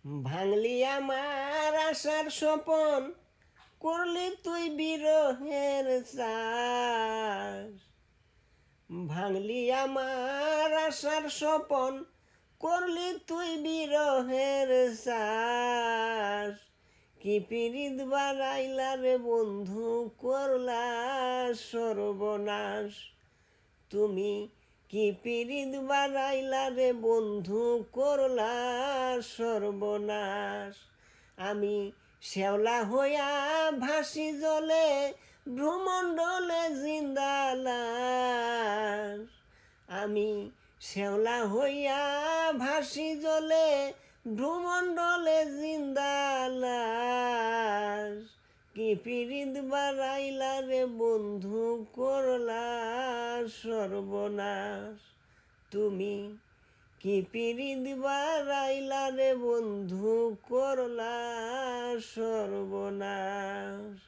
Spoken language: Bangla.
ভাঙলি আমার আশার স্বপন, করলি তুই বিরহের চাষ। ভাঙলি আমার আশার স্বপন, করলি তুই বিরহের চাষ। কি পিরিত বাড়াইলা রে বন্ধু, করলা সর্বনাশ। তুমি কি পিরিত বাড়াইলা রে বন্ধু, করলা সর্বনাশ। আমি শ্যাওলা হইয়া ভাসি জলে, ভ্রমণ্ডলে জিন্দালাস। আমি শ্যাওলা হইয়া ভাসি জলে, ভ্রমণ্ডলে জিন্দালাস। কি পিরিত বাড়াইলা রে বন্ধু, করলা সর্বনাশ। তুমি কি পিরিত বাড়াইলা রে বন্ধু, করলা সর্বনাশ।